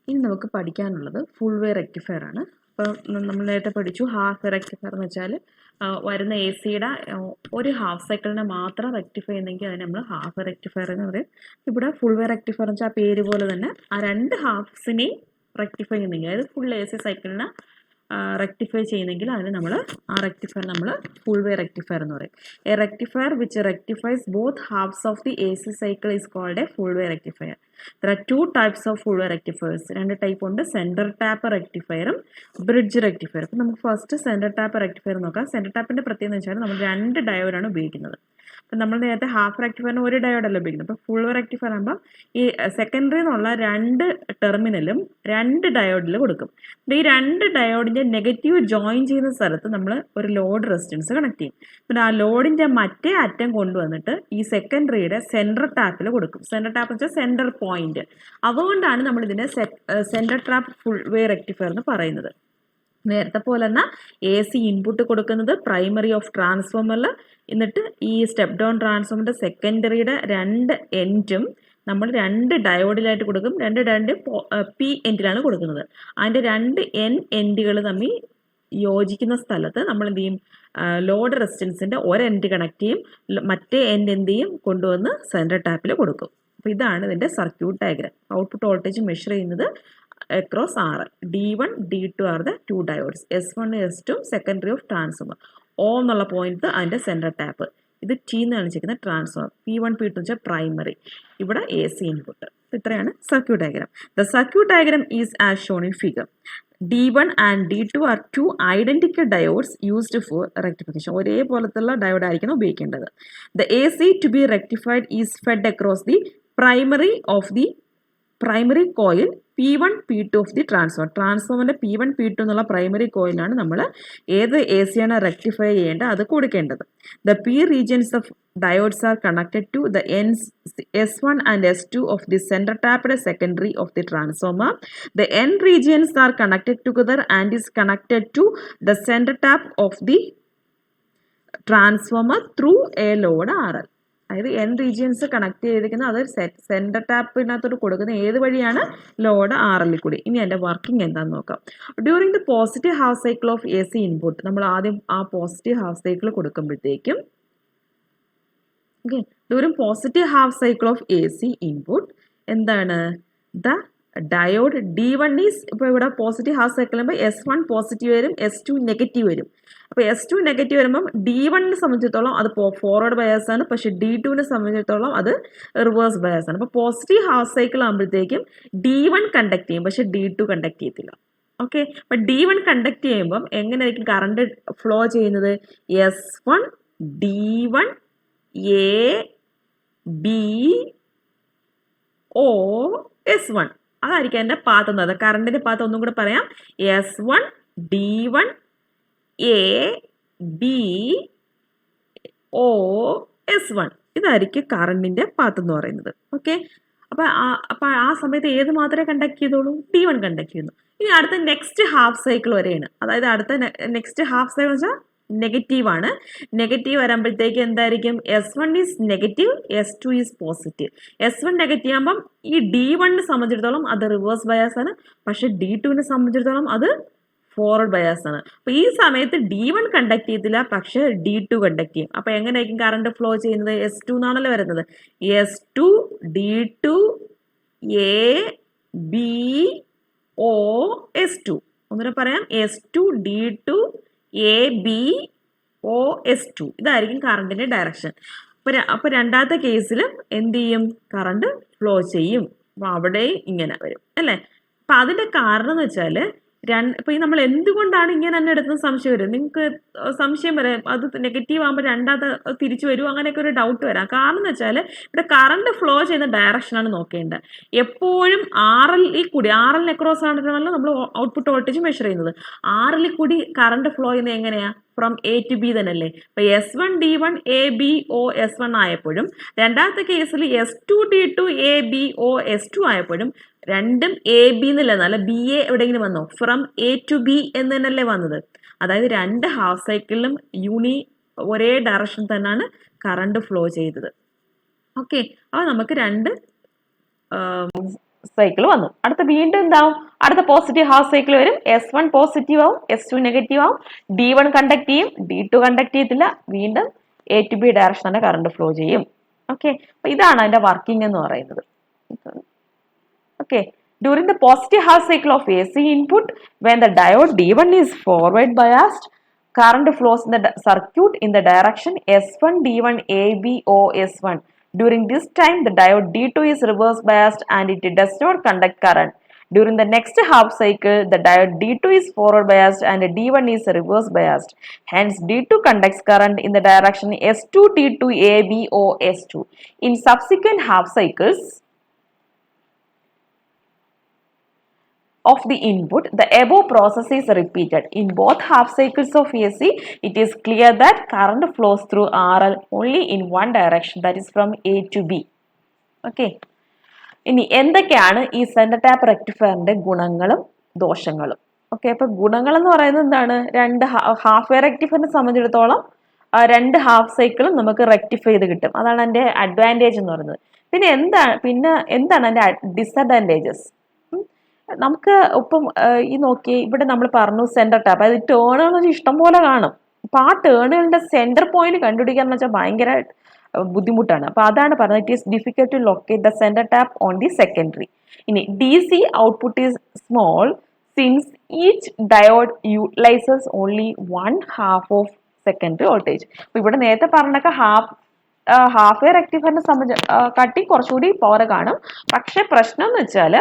ഇനി നമുക്ക് പഠിക്കാനുള്ളത് ഫുൾ വേ റെക്ടിഫയർ ആണ്. അപ്പോൾ നമ്മൾ നേരത്തെ പഠിച്ചു ഹാഫ് റെക്ടിഫയർ എന്ന് വെച്ചാൽ വരുന്ന എ സിയുടെ ഒരു ഹാഫ് സൈക്കിളിനെ മാത്രം റെക്ടിഫൈ ചെയ്യുന്നെങ്കിൽ അതിന് നമ്മൾ ഹാഫ് റെക്ടിഫയർ എന്ന് പറയും. ഇവിടെ ഫുൾ വേ റെക്ടിഫയർ എന്ന് വെച്ചാൽ ആ പേര് പോലെ തന്നെ ആ രണ്ട് ഹാഫ്സിനെയും റെക്ടിഫൈ ചെയ്യുന്നെങ്കിൽ അതായത് ഫുൾ എ സി സൈക്കിളിനെ റെക്ടിഫൈ ചെയ്യുന്നെങ്കിൽ അതിന് നമ്മൾ ആ റെക്ടിഫയർ നമ്മൾ ഫുൾ വേ റെക്ടിഫയർ എന്ന് പറയും. A rectifier which rectifies both halves of the A C cycle is called a full wave rectifier. There are two types of full wave rectifiers. രണ്ട് type ഉണ്ട്, centre tap റെക്ടിഫയറും bridge rectifier. അപ്പോൾ നമുക്ക് first centre tap rectifier നോക്കാം. Centre ടാപ്പിൻ്റെ പ്രത്യേകത എന്ന് വെച്ചാൽ നമ്മൾ രണ്ട് ഡയോഡാണ് ഉപയോഗിക്കുന്നത്. അപ്പം നമ്മൾ നേരത്തെ ഹാഫ് റെക്ടിഫയറിന് ഒരു ഡയോഡല്ല ഉപയോഗിക്കുന്നത്. അപ്പോൾ ഫുൾ വേ റെക്ടിഫയർ ആകുമ്പോൾ ഈ സെക്കൻഡറി എന്നുള്ള രണ്ട് ടെർമിനലും രണ്ട് ഡയോഡിൽ കൊടുക്കും. ഈ രണ്ട് ഡയോഡിൻ്റെ നെഗറ്റീവ് ജോയിൻ ചെയ്യുന്ന സ്ഥലത്ത് നമ്മൾ ഒരു ലോഡ് റെസിസ്റ്റൻസ് കണക്ട് ചെയ്യും. പിന്നെ ആ ലോഡിൻ്റെ മറ്റേ അറ്റം കൊണ്ടുവന്നിട്ട് ഈ സെക്കൻഡറിയുടെ സെൻറ്റർ ടാപ്പിൽ കൊടുക്കും. സെൻറ്റർ ടാപ്പ് എന്ന് വെച്ചാൽ സെൻറ്റർ പോയിന്റ്. അതുകൊണ്ടാണ് നമ്മൾ ഇതിനെ centre tap full wave rectifier എന്ന് പറയുന്നത്. നേരത്തെ പോലെ തന്നെ എ സി ഇൻപുട്ട് കൊടുക്കുന്നത് പ്രൈമറി ഓഫ് ട്രാൻസ്ഫോമറിൽ, എന്നിട്ട് ഈ സ്റ്റെപ്പ് ഡൗൺ ട്രാൻസ്ഫോമറിൻ്റെ സെക്കൻഡറിയുടെ രണ്ട് എൻഡും നമ്മൾ രണ്ട് ഡയോഡിലായിട്ട് കൊടുക്കും. രണ്ട് പി എൻഡിലാണ് കൊടുക്കുന്നത്. അതിൻ്റെ രണ്ട് എൻഡുകൾ തമ്മിൽ യോജിക്കുന്ന സ്ഥലത്ത് നമ്മൾ എന്ത് ചെയ്യും, ലോഡ് റെസിസ്റ്റൻസിൻ്റെ ഒരെൻഡ് കണക്ട് ചെയ്യും, മറ്റേ എൻഡ് എന്ത് ചെയ്യും കൊണ്ടുവന്ന് സെൻറ്റർ ടാപ്പിൽ കൊടുക്കും. അപ്പോൾ ഇതാണ് ഇതിൻ്റെ circuit diagram. Output voltage measure ചെയ്യുന്നത് across R. D1 D2 are the two diodes. S1 S2 secondary of transformer. O എന്നുള്ള പോയിന്റ് അതിൻ്റെ സെൻറ്റർ ടാപ്പ്. ഇത് T എന്ന് കാണിച്ചിരിക്കുന്ന ട്രാൻസ്ഫോമർ. P1 P2 എന്ന് വെച്ചാൽ പ്രൈമറി. ഇവിടെ എ സി ഇൻപുട്ട്. ഇത്രയാണ് circuit diagram. The circuit diagram is as shown in figure. D1 and D2 are two identical diodes used for rectification. ഒരേപോലത്തുള്ള diode ആയിരിക്കണം ഉപയോഗിക്കേണ്ടത്. The AC to be rectified is fed across the primary of the primary coil P1 P2 of the transformer. ട്രാൻസ്ഫോമറിൻ്റെ P1 P2 എന്നുള്ള primary കോയിലാണ് നമ്മൾ ഏത് A സിയാണ് rectify ചെയ്യേണ്ടത് അത് കൊടുക്കേണ്ടത്. The P regions of diodes are connected to the ends S1 and S2 of the center tapped secondary of the transformer. The N regions are connected together and is connected to the center tap of the transformer through a load RL. അതായത് N regions connect ചെയ്തിരിക്കുന്നത് അത് centre ടാപ്പിനകത്തോട്ട് കൊടുക്കുന്ന ഏത് വഴിയാണ്, load RL കൂടി. ഇനി അതിൻ്റെ working എന്താണെന്ന് നോക്കാം. During the positive half cycle of A C input, നമ്മൾ ആദ്യം ആ പോസിറ്റീവ് ഹാഫ് സൈക്കിൾ കൊടുക്കുമ്പോഴത്തേക്കും okay, during positive half cycle of A C input എന്താണ്, ദ ഡയോഡ് D1 ഈസ്, ഇപ്പോൾ ഇവിടെ പോസിറ്റീവ് ഹാഫ് സൈക്കിൾ ആകുമ്പോൾ S1 പോസിറ്റീവ് വരും, S2 നെഗറ്റീവ് വരും. അപ്പോൾ S2 നെഗറ്റീവ് വരുമ്പം D1നെ സംബന്ധിച്ചിടത്തോളം അത് ഫോർവേഡ് ബയാസ് ആണ്, പക്ഷേ D2നെ സംബന്ധിച്ചിടത്തോളം അത് റിവേഴ്സ് ബയാസ് ആണ്. അപ്പോൾ പോസിറ്റീവ് ഹാഫ് സൈക്കിൾ ആകുമ്പോഴത്തേക്കും D1 കണ്ടക്ട് ചെയ്യും, പക്ഷേ D2 കണ്ടക്ട് ചെയ്യത്തില്ല. ഓക്കെ, അപ്പം D1 കണ്ടക്ട് ചെയ്യുമ്പം എങ്ങനെയായിരിക്കും കറണ്ട് ഫ്ലോ ചെയ്യുന്നത്, S1 D1 A B O S1 അതായിരിക്കും എൻ്റെ പാത്ത് എന്നത്. കറണ്ടിൻ്റെ പാത്ത് ഒന്നും കൂടെ പറയാം, S1 D1 A B O S1 ഇതായിരിക്കും കറണ്ടിൻ്റെ പാത്ത് എന്ന് പറയുന്നത്. ഓക്കെ, അപ്പോൾ ആ സമയത്ത് ഏത് മാത്രമേ കണ്ടക്ട് ചെയ്തോളൂ, D1 കണ്ടക്ട് ചെയ്യുന്നു. ഇനി അടുത്ത നെക്സ്റ്റ് ഹാഫ് സൈക്കിൾ വരെയാണ്. അതായത് അടുത്ത നെക്സ്റ്റ് ഹാഫ് സൈക്കിൾ വെച്ചാൽ നെഗറ്റീവ് ആണ്. നെഗറ്റീവ് വരുമ്പോഴത്തേക്ക് എന്തായിരിക്കും, S1 is negative, S2 is positive. S1 negative ആകുമ്പം ഈ D1നെ സംബന്ധിച്ചിടത്തോളം അത് റിവേഴ്സ് ബയാസ് ആണ്, പക്ഷേ D2നെ സംബന്ധിച്ചിടത്തോളം അത് ഫോർവേഡ് ബയാസ് ആണ്. അപ്പോൾ ഈ സമയത്ത് D1 കണ്ടക്ട് ചെയ്തില്ല, പക്ഷേ D2 കണ്ടക്ട് ചെയ്യും. അപ്പോൾ എങ്ങനെയായിരിക്കും കറണ്ട് ഫ്ലോ ചെയ്യുന്നത്, S2 എന്നാണല്ലോ വരുന്നത്, S2 D2 A B O S2. ഒന്നുകൂടെ പറയാം, S2 D2 A B O S2 ഇതായിരിക്കും കറണ്ടിൻ്റെ ഡയറക്ഷൻ. അപ്പോൾ രണ്ടാമത്തെ കേസിലും എന്ത് ചെയ്യും, കറണ്ട് ഫ്ലോ ചെയ്യും. അപ്പോൾ അവിടെ ഇങ്ങനെ വരും അല്ലേ. അപ്പം അതിൻ്റെ കാരണം എന്ന് വെച്ചാൽ ഇപ്പോൾ ഈ നമ്മൾ എന്തുകൊണ്ടാണ് ഇങ്ങനെ തന്നെ എടുക്കുന്ന സംശയം വരും. നിങ്ങൾക്ക് സംശയം വരാം, അത് നെഗറ്റീവ് ആകുമ്പോൾ രണ്ടാമത്തെ തിരിച്ചു വരും, അങ്ങനെയൊക്കെ ഒരു ഡൗട്ട് വരാം. കാരണം എന്ന് വെച്ചാൽ ഇവിടെ കറണ്ട് ഫ്ലോ ചെയ്യുന്ന ഡയറക്ഷനാണ് നോക്കേണ്ടത്. എപ്പോഴും RL കൂടി, RL അക്രോസ് ആണല്ലോ നമ്മൾ ഔട്ട്പുട്ട് വോൾട്ടേജ് മെഷർ ചെയ്യുന്നത്. RL കൂടി കറണ്ട് ഫ്ലോ ചെയ്യുന്നത് എങ്ങനെയാണ്, ഫ്രം A to B തന്നെയല്ലേ. ഇപ്പോൾ S1 D1 A B O S1 ആയപ്പോഴും രണ്ടാമത്തെ കേസിൽ S2 D2 A B O S2 ആയപ്പോഴും രണ്ടും A B എന്നല്ല, നല്ല BA എവിടെയെങ്കിലും വന്നോ, ഫ്രം A to B എന്ന് തന്നെയല്ലേ വന്നത്. അതായത് രണ്ട് ഹാഫ് സൈക്കിളിലും ഒരേ ഡയറക്ഷൻ തന്നെയാണ് കറണ്ട് ഫ്ലോ ചെയ്തത്. ഓക്കെ, അപ്പോൾ നമുക്ക് രണ്ട് സൈക്കിൾ വന്നു. അടുത്ത വീണ്ടും എന്താവും, അടുത്ത പോസിറ്റീവ് ഹാഫ് സൈക്കിൾ വരും. S1 പോസിറ്റീവ് ആവും, S2 നെഗറ്റീവ് ആവും, D1 കണ്ടക്ട് ചെയ്യും, D2 കണ്ടക്ട് ചെയ്യത്തില്ല, വീണ്ടും A to B ഡയറക്ഷൻ തന്നെ കറണ്ട് ഫ്ലോ ചെയ്യും. ഓക്കെ, അപ്പൊ ഇതാണ് അതിന്റെ വർക്കിംഗ് എന്ന് പറയുന്നത്. Okay, during the positive half cycle of AC input, when the diode D1 is forward biased, current flows in the circuit in the direction S1 D1 AB O S1. During this time, the diode D2 is reverse biased and it does not conduct current. During the next half cycle, the diode D2 is forward biased and D1 is reverse biased. Hence, D2 conducts current in the direction S2 D2 AB O S2. In subsequent half cycles of the input, the above process is repeated. In both half cycles of AC, it is clear that current flows through RL only in one direction, that is from A to B. Okay. ഇനി എന്തൊക്കെയാണ് ഈ centre tap റെക്ടിഫയറിന്റെ ഗുണങ്ങളും ദോഷങ്ങളും? Okay, അപ്പൊ ഗുണങ്ങൾ എന്ന് പറയുന്നത് എന്താണ്? രണ്ട് ഹാഫ് വേ റെക്ടിഫയറിനെ സംബന്ധിച്ചിടത്തോളം രണ്ട് ഹാഫ് സൈക്കിളും നമുക്ക് റെക്ടിഫൈ ചെയ്ത് കിട്ടും. അതാണ് അതിന്റെ അഡ്വാൻറ്റേജ് എന്ന് പറയുന്നത്. പിന്നെ എന്താണ് അതിന്റെ ഡിസഡ്വാൻറ്റേജസ്? നമുക്ക് ഇപ്പം ഈ നോക്കി ഇവിടെ നമ്മൾ പറഞ്ഞു സെന്റർ ടാപ്പ്, അതായത് ടേണുകൾ ഇഷ്ടം പോലെ കാണും. അപ്പൊ ആ ടേണുകളുടെ സെന്റർ പോയിന്റ് കണ്ടുപിടിക്കാന്ന് വെച്ചാൽ ഭയങ്കര ബുദ്ധിമുട്ടാണ്. അപ്പൊ അതാണ് പറഞ്ഞത്, it is difficult to locate the centre tap on the secondary. ഇനി DC output is small since each diode utilises only 1/2 of secondary voltage. അപ്പൊ ഇവിടെ നേരത്തെ പറഞ്ഞൊക്കെ ഹാഫ് വേ റെക്ടിഫയറിനെ സംബന്ധിച്ച് കുറച്ചുകൂടി പവർ കാണും. പക്ഷെ പ്രശ്നം എന്ന് വെച്ചാൽ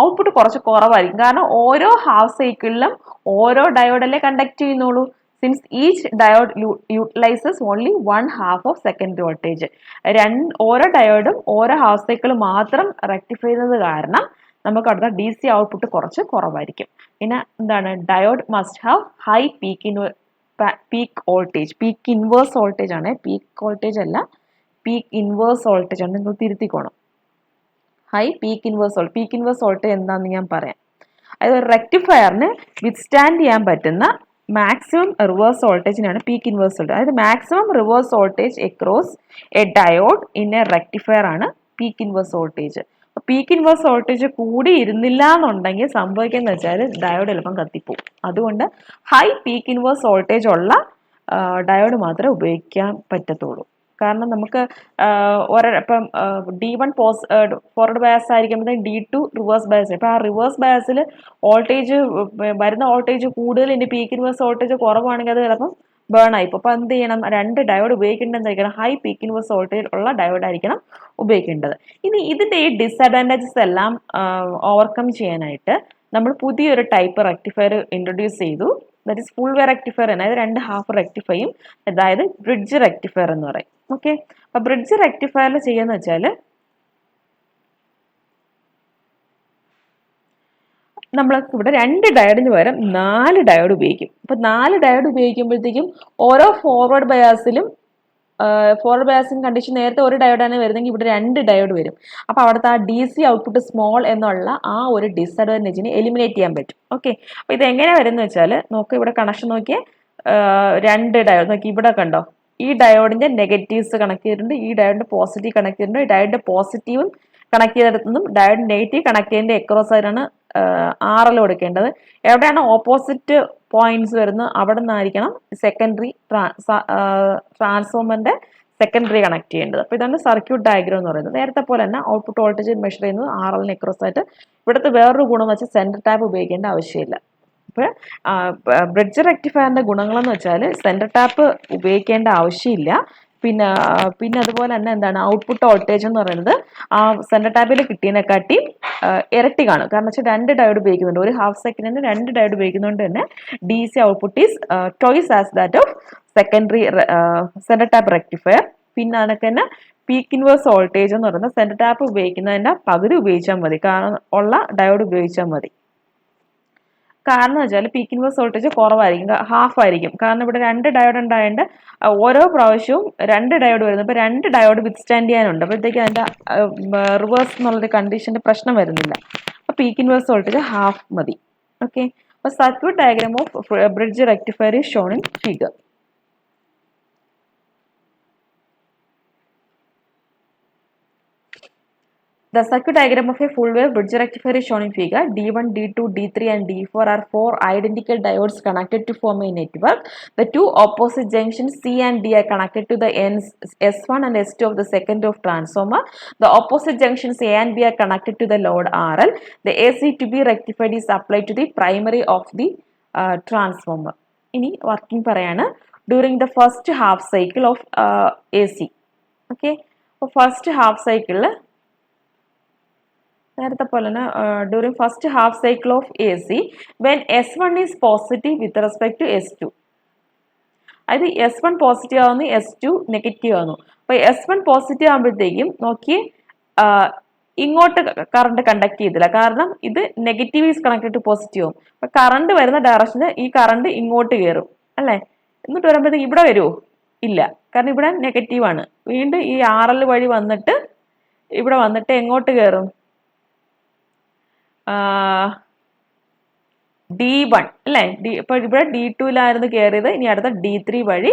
ഔട്ട്പുട്ട് കുറച്ച് കുറവായിരിക്കും. കാരണം ഓരോ ഹാഫ് സൈക്കിളിലും ഓരോ ഡയോഡല്ലേ കണ്ടക്ട് ചെയ്യുന്നുള്ളൂ. Since each diode utilises only 1/2 of secondary voltage. ഓരോ ഡയോഡും ഓരോ ഹാഫ് സൈക്കിൾ മാത്രം റെക്ടിഫൈ ചെയ്യുന്നത് കാരണം നമുക്ക് അടുത്ത DC ഔട്ട്പുട്ട് കുറച്ച് കുറവായിരിക്കും. പിന്നെ എന്താണ്, diode must have high peak voltage. Peak inverse voltage ആണ്, പീക്ക് വോൾട്ടേജ് അല്ല, പീക്ക് ഇൻവേഴ്സ് വോൾട്ടേജ് ആണ്. നിങ്ങൾ തിരുത്തിക്കോണം. ഹൈ പീക്ക് ഇൻവേഴ്സ് വോൾട്ടേജ് എന്താണെന്ന് ഞാൻ പറയാം. അതായത് റെക്ടിഫയറിന് വിത്ത്സ്റ്റാൻഡ് ചെയ്യാൻ പറ്റുന്ന മാക്സിമം റിവേഴ്സ് വോൾട്ടേജിനാണ് പീക്ക് ഇൻവേഴ്സ് വോൾട്ടേജ്. അതായത് maximum reverse voltage across a diode in a rectifier ആണ് peak inverse voltage. Peak inverse voltage കൂടി ഇരുന്നില്ല എന്നുണ്ടെങ്കിൽ സംഭവിക്കുന്നത് വെച്ചാൽ ഡയോഡ് എളുപ്പം കത്തിപ്പോവും. അതുകൊണ്ട് ഹൈ പീക്ക് ഇൻവേഴ്സ് വോൾട്ടേജ് ഉള്ള ഡയോഡ് മാത്രമേ ഉപയോഗിക്കാൻ പറ്റത്തുള്ളൂ. കാരണം നമുക്ക് ഇപ്പം D1 ഫോർവേഡ് ബയസ് ആയിരിക്കുമ്പോഴത്തേക്കും D2 റിവേഴ്സ് ബയസ്. ഇപ്പം ആ റിവേഴ്സ് ബയസിൽ വോൾട്ടേജ് വരുന്ന വോൾട്ടേജ് കൂടുതൽ, ഇതിൻ്റെ പീക്ക് ഇൻവേഴ്സ് വോൾട്ടേജ് കുറവാണെങ്കിൽ അത് ചിലപ്പം ബേൺ ആയിപ്പോൾ. അപ്പോൾ എന്ത് ചെയ്യണം, രണ്ട് ഡയോഡ് ഉപയോഗിക്കേണ്ടതായിരിക്കണം ഹൈ പീക്ക് ഇൻവേഴ്സ് വോൾട്ടേജ് ഉള്ള ഡയോഡ് ആയിരിക്കണം ഉപയോഗിക്കേണ്ടത്. ഇനി ഇതിൻ്റെ ഈ ഡിസഡ്വാൻറ്റേജസ് എല്ലാം ഓവർകം ചെയ്യാനായിട്ട് നമ്മൾ പുതിയൊരു ടൈപ്പ് റെക്ടിഫയർ ഇൻട്രൊഡ്യൂസ് ചെയ്തു. That is full wave rectifier. അതായത് രണ്ട് ഹാഫ് റെക്ടിഫൈയും, അതായത് ബ്രിഡ്ജ് റെക്ടിഫയർ എന്ന് പറയും. ഓക്കെ, അപ്പൊ ബ്രിഡ്ജ് റെക്ടിഫയറിൽ ചെയ്യാന്ന് വെച്ചാൽ നമ്മൾ ഇവിടെ 2 ഡയോഡിന് പകരം 4 ഡയോഡ് ഉപയോഗിക്കും. അപ്പൊ 4 ഡയോഡ് ഉപയോഗിക്കുമ്പോഴത്തേക്കും ഓരോ ഫോർവേഡ് ബയാസിലും കണ്ടീഷൻ നേരത്തെ ഒരു ഡയോഡാണ് വരുന്നതെങ്കിൽ ഇവിടെ 2 ഡയോഡ് വരും. അപ്പൊ അവിടുത്തെ ആ DC ഔട്ട്പുട്ട് സ്മോൾ എന്നുള്ള ആ ഒരു ഡിസഡ്വാൻറ്റേജിനെ എലിമിനേറ്റ് ചെയ്യാൻ പറ്റും. ഓക്കെ, അപ്പൊ ഇത് എങ്ങനെ വരുന്നത് വെച്ചാൽ നോക്കി, ഇവിടെ കണക്ഷൻ നോക്കിയേ, 2 ഡയോഡ് നോക്കി, ഇവിടെ കണ്ടോ, ഈ ഡയോഡിന്റെ നെഗറ്റീവ്സ് കണക്ട് ചെയ്തിട്ടുണ്ട്, ഈ ഡയോഡിന്റെ പോസിറ്റീവ് കണക്ട് ചെയ്തിട്ടുണ്ട്. ഡയോഡിന്റെ പോസിറ്റീവും കണക്ട് ചെയ്തെടുത്തും ഡയോഡ് നെഗറ്റീവ് കണക്ട് ചെയ്തതിന്റെ എക്രോസ് ആയിട്ടാണ് RL കൊടുക്കേണ്ടത്. എവിടെയാണ് ഓപ്പോസിറ്റ് പോയിന്റ്സ് വരുന്നത് അവിടെ നിന്നായിരിക്കണം സെക്കൻഡറി ട്രാൻസ്ഫോമറിന്റെ സെക്കൻഡറി കണക്ട് ചെയ്യേണ്ടത്. അപ്പോൾ ഇതാണ് സർക്യൂട്ട് ഡയഗ്രാം എന്ന് പറയുന്നത്. നേരത്തെ പോലെ തന്നെ ഔട്ട്പുട്ട് വോൾട്ടേജ് മെഷർ ചെയ്യുന്നത് RL എക്രോസ് ആയിട്ട്. ഇവിടുത്തെ വേറൊരു ഗുണം വെച്ചാൽ സെന്റർ ടാപ്പ് ഉപയോഗിക്കേണ്ട ആവശ്യമില്ല. അപ്പോൾ ബ്രിഡ്ജ് റെക്ടിഫയറിന്റെ ഗുണങ്ങളെന്ന് വെച്ചാൽ സെന്റർ ടാപ്പ് ഉപയോഗിക്കേണ്ട ആവശ്യമില്ല. പിന്നെ അതുപോലെ തന്നെ എന്താണ്, ഔട്ട്പുട്ട് വോൾട്ടേജ് എന്ന് പറയുന്നത് ആ സെന്റർ ടാപ്പിൽ കിട്ടിയതിനെക്കാട്ടി ഇരട്ടി കാണും. കാരണം വെച്ചാൽ 2 ഡയോഡ് ഉപയോഗിക്കുന്നുണ്ട്, ഒരു ഹാഫ് സെക്കൻഡിന് 2 ഡയോഡ് ഉപയോഗിക്കുന്നതുകൊണ്ട് തന്നെ DC output is twice as that of secondary centre tap rectifier. പിന്നെ അതൊക്കെ തന്നെ പീക്ക് ഇൻവേഴ്സ് വോൾട്ടേജ് എന്ന് പറയുന്നത് സെന്റർ ടാപ്പ് ഉപയോഗിക്കുന്നതിൻ്റെ പകുതി ഉപയോഗിച്ചാൽ മതി, കാരണം ഉള്ള ഡയോഡ് ഉപയോഗിച്ചാൽ മതി. കാരണം വെച്ചാൽ പീക്ക് ഇൻവേഴ്സ് വോൾട്ടേജ് കുറവായിരിക്കും, ഹാഫ് ആയിരിക്കും. കാരണം ഇവിടെ 2 ഡയോഡ് ഉണ്ടായതുകൊണ്ട് ഓരോ പ്രാവശ്യവും 2 ഡയോഡ് വരുന്നത്. അപ്പോൾ 2 ഡയോഡ് വിത്ത്സ്റ്റാൻഡ് ചെയ്യാനുണ്ട്. അപ്പോഴത്തേക്ക് അതിൻ്റെ റിവേഴ്സ് എന്നുള്ളൊരു കണ്ടീഷൻ്റെ പ്രശ്നം വരുന്നില്ല. അപ്പോൾ പീക്ക് ഇൻവേഴ്സ് വോൾട്ടേജ് ഹാഫ് മതി. ഓക്കെ, അപ്പോൾ circuit diagram of bridge rectifier is shown in figure. The circuit diagram of a full wave bridge rectifier is shown in figure. D1, D2, D3 and D4 are 4 identical diodes connected to form a network. The two opposite junctions C and D are connected to the ends S1 and S2 of the second of transformer. The opposite junctions A and B are connected to the load RL. The AC to be rectified is applied to the primary of the transformer. ഇനി working പറയാണ് during the first half cycle of AC. Okay, അപ്പോൾ first half സൈക്കിളിൽ നേരത്തെ പോലെ തന്നെ during first half cycle of A C when S1 is positive with respect to S2. അതായത് S1 positive ആവുന്നു, S2 negative ആവുന്നു. അപ്പോൾ S1 പോസിറ്റീവ് ആകുമ്പോഴത്തേക്കും നോക്കിയേ ഇങ്ങോട്ട് കറണ്ട് കണ്ടക്ട് ചെയ്തില്ല, കാരണം ഇത് negative is connected to positive ആവും. അപ്പോൾ കറണ്ട് വരുന്ന ഡയറക്ഷന് ഈ കറണ്ട് ഇങ്ങോട്ട് കയറും അല്ലേ. എന്നിട്ട് വരുമ്പോഴത്തേക്ക് ഇവിടെ വരുമോ? ഇല്ല, കാരണം ഇവിടെ നെഗറ്റീവ് ആണ്. വീണ്ടും ഈ RL വഴി വന്നിട്ട് ഇവിടെ വന്നിട്ട് എങ്ങോട്ട് കയറും? D1 അല്ലേ. ഇപ്പോൾ ഇവിടെ D2ലായിരുന്നു കയറിയത്, ഇനി അടുത്ത D3 വഴി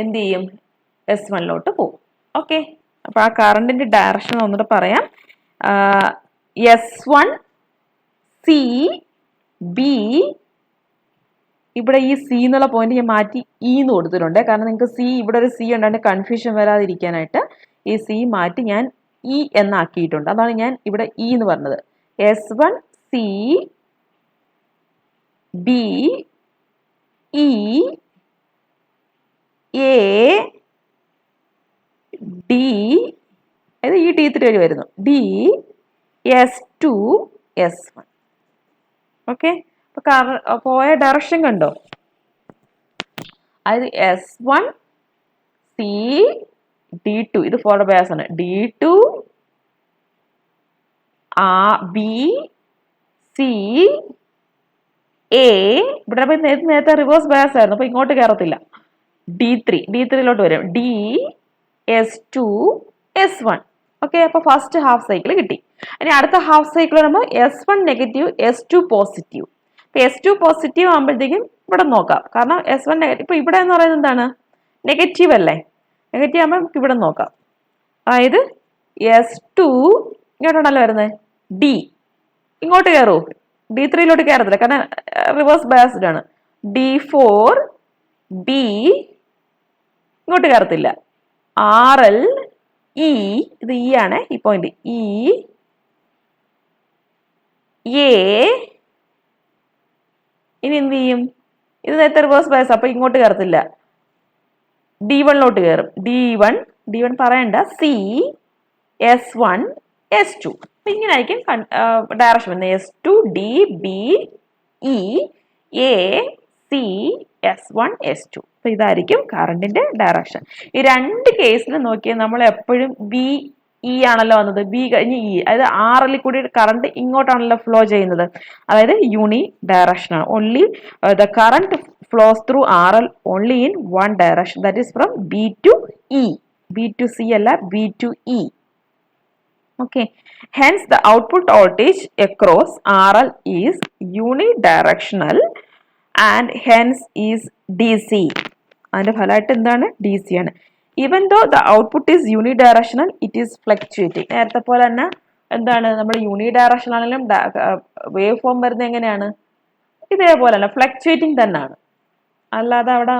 എന്ത് ചെയ്യും? S1ലോട്ട് പോകും. ഓക്കെ, അപ്പോൾ ആ കറണ്ടിൻ്റെ ഡയറക്ഷൻ ഒന്നുകൂടെ പറയാം. S1 C B, ഇവിടെ ഈ C എന്നുള്ള പോയിന്റ് ഞാൻ മാറ്റി E എന്ന് കൊടുത്തിട്ടുണ്ട്, കാരണം നിങ്ങൾക്ക് C ഇവിടെ ഒരു C ഉണ്ടാണ്ട് കൺഫ്യൂഷൻ വരാതിരിക്കാനായിട്ട് ഈ C മാറ്റി ഞാൻ E എന്നാക്കിയിട്ടുണ്ട്. അതാണ് ഞാൻ ഇവിടെ E എന്ന് പറഞ്ഞത്. S1 C B E A D, അത് ഈ T3 വഴി വരുന്നു, D S2 S1. ഓക്കെ, അപ്പോൾ പോയ ഡയറക്ഷൻ കണ്ടോ? അതായത് S1 C D2, ഇത് ഫോർവേഡ് ബയാസ് ആണ്. D2 B C A, ഇവിടെ നേരത്തെ റിവേഴ്സ് ബയാസ് ആയിരുന്നു, അപ്പോൾ ഇങ്ങോട്ട് കയറത്തില്ല. D3ലോട്ട് വരും. D S2 S1. ഓക്കെ, അപ്പോൾ ഫസ്റ്റ് ഹാഫ് സൈക്കിൾ കിട്ടി. ഇനി അടുത്ത ഹാഫ് സൈക്കിൾ വരുമ്പോൾ S1 നെഗറ്റീവ് S2 പോസിറ്റീവ്. അപ്പോൾ S2 പോസിറ്റീവ് ആകുമ്പോഴത്തേക്കും ഇവിടെ നോക്കാം, കാരണം S1 നെഗറ്റീവ്. ഇപ്പോൾ ഇവിടെ എന്ന് പറയുന്നത് എന്താണ്? നെഗറ്റീവ് അല്ലേ. നെഗറ്റീവ് ആകുമ്പോൾ നമുക്ക് ഇവിടെ നോക്കാം. അതായത് S2 ഇങ്ങോട്ടാണല്ലോ വരുന്നത്, D ഇങ്ങോട്ട് കയറൂ? D3ലോട്ട് കയറത്തില്ല, കാരണം റിവേഴ്സ് ബയാസ്ഡ് ആണ്. D4 B ഇങ്ങോട്ട് കയറത്തില്ല. RL E, ഇത് E ആണ് ഈ പോയിന്റ്, E A, ഇനി എന്ത് ചെയ്യും? ഇത് നേരത്തെ റിവേഴ്സ് ബയസ്, അപ്പോൾ ഇങ്ങോട്ട് കയറത്തില്ല, D1ലോട്ട് കയറും. D1 പറയണ്ട, C S1 S2. അപ്പം ഇങ്ങനെ ആയിരിക്കും ഡയറക്ഷൻ വരുന്നത്. S2 D B E A C S1 S2. അപ്പോൾ ഇതായിരിക്കും കറണ്ടിന്റെ ഡയറക്ഷൻ. ഈ രണ്ട് കേസിൽ നോക്കിയാൽ നമ്മൾ എപ്പോഴും B E ആണല്ലോ വന്നത്, B കഴിഞ്ഞ് E, അതായത് RL കൂടി കറണ്ട് ഇങ്ങോട്ടാണല്ലോ ഫ്ലോ ചെയ്യുന്നത്, അതായത് യൂണി ഡയറക്ഷൻ ആണ്. Only the current flows through RL only in one direction, that is from B to E. B to C അല്ല, B to E. Okay, hence the output voltage across RL is unidirectional and hence is DC. അതിന്റെ ഫലമായിട്ട് എന്താണ്? DC ആണ്. Even though the output is unidirectional, it is fluctuating. നേരത്തെ പോലെ തന്നെ എന്താണ്, നമ്മൾ യൂണിഡയറക്ഷൻ ആണെങ്കിലും വേവ് ഫോം വരുന്നത് എങ്ങനെയാണ്? ഇതേപോലെ തന്നെ ഫ്ലക്ച്വേറ്റിംഗ് തന്നെയാണ്. അല്ലാതെ അവിടെ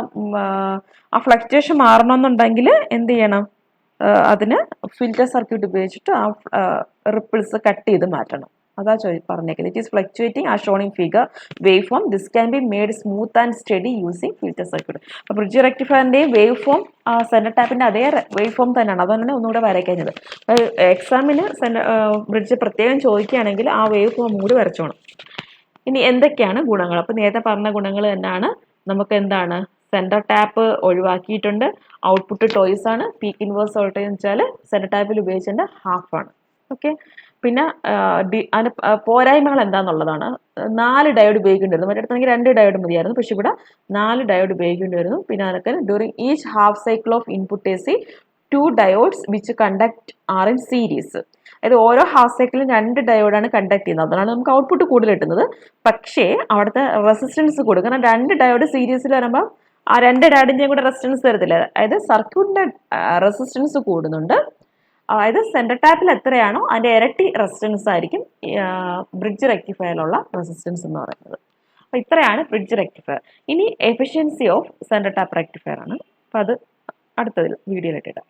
ആ ഫ്ലക്ച്വേഷൻ മാറണമെന്നുണ്ടെങ്കിൽ എന്ത് ചെയ്യണം? അതിന് ഫിൽറ്റർ സർക്യൂട്ട് ഉപയോഗിച്ചിട്ട് ആ റിപ്പിൾസ് കട്ട് ചെയ്ത് മാറ്റണം. അതാ പറഞ്ഞേക്കുന്നത്. It is fluctuating as shown in figure wave form. This can be made smooth and study using filter circuit. അപ്പോൾ ബ്രിഡ്ജ് റെക്ടിഫയറിൻ്റെയും വേവ് ഫോം സെൻറ്റർ ടാപ്പിൻ്റെ അതേ വേവ് ഫോം തന്നെയാണ്. അതുകൊണ്ടാണ് ഒന്നുകൂടെ വരയ്ക്കുന്നത്. അപ്പോൾ എക്സാമിന് ബ്രിഡ്ജ് പ്രത്യേകം ചോദിക്കുകയാണെങ്കിൽ ആ വേവ് ഫോം കൂടി വരച്ചോണം. ഇനി എന്തൊക്കെയാണ് ഗുണങ്ങൾ? അപ്പോൾ നേരത്തെ പറഞ്ഞ ഗുണങ്ങൾ തന്നെയാണ്. നമുക്ക് എന്താണ്, സെൻറ്റർ ടാപ്പ് ഒഴിവാക്കിയിട്ടുണ്ട്. ഔട്ട്പുട്ട് ടോയ്സ് ആണ്. പീക്ക് ഇൻവേഴ്സ് വോൾട്ടേജ് എന്ന് വെച്ചാൽ സെൻറ്റർ ടാപ്പിൽ ഉപയോഗിച്ചതിൻ്റെ ഹാഫാണ്. ഓക്കെ, പിന്നെ അതിന് പോരായ്മകൾ എന്താണെന്നുള്ളതാണ്. 4 ഡയോഡ് ഉപയോഗിക്കേണ്ടി വരുന്നു. മറ്റേടത്താണെങ്കിൽ 2 ഡയോഡ് മതിയായിരുന്നു, പക്ഷെ ഇവിടെ 4 ഡയോഡ് ഉപയോഗിക്കേണ്ടി വരുന്നു. പിന്നെ അതൊക്കെ during each half cycle of input AC 2 diodes which conduct are in series. അതായത് ഓരോ ഹാഫ് സൈക്കിളും 2 ഡയോഡാണ് കണ്ടക്ട് ചെയ്യുന്നത്. അതാണ് നമുക്ക് ഔട്ട്പുട്ട് കൂടുതൽ കിട്ടുന്നത്. പക്ഷേ അവിടുത്തെ റെസിസ്റ്റൻസ് കൂടും, കാരണം 2 ഡയോഡ് സീരീസിൽ വരുമ്പോൾ ആ 2 ഡയോഡിൻ്റെയും കൂടെ റെസിസ്റ്റൻസ് തരത്തില്ല. അതായത് സർക്യൂട്ടിൻ്റെ റെസിസ്റ്റൻസ് കൂടുന്നുണ്ട്, അതായത് സെൻറ്റർ ടാപ്പിൽ എത്രയാണോ അതിൻ്റെ ഇരട്ടി റെസിസ്റ്റൻസ് ആയിരിക്കും ബ്രിഡ്ജ് റെക്ടിഫയറിലുള്ള റെസിസ്റ്റൻസ് എന്ന് പറയുന്നത്. അപ്പോൾ ഇത്രയാണ് ബ്രിഡ്ജ് റെക്ടിഫയർ. ഇനി efficiency of centre tap rectifier ആണ്. അപ്പോൾ അത് അടുത്തതിൽ വീഡിയോയിലിട്ടിടാം.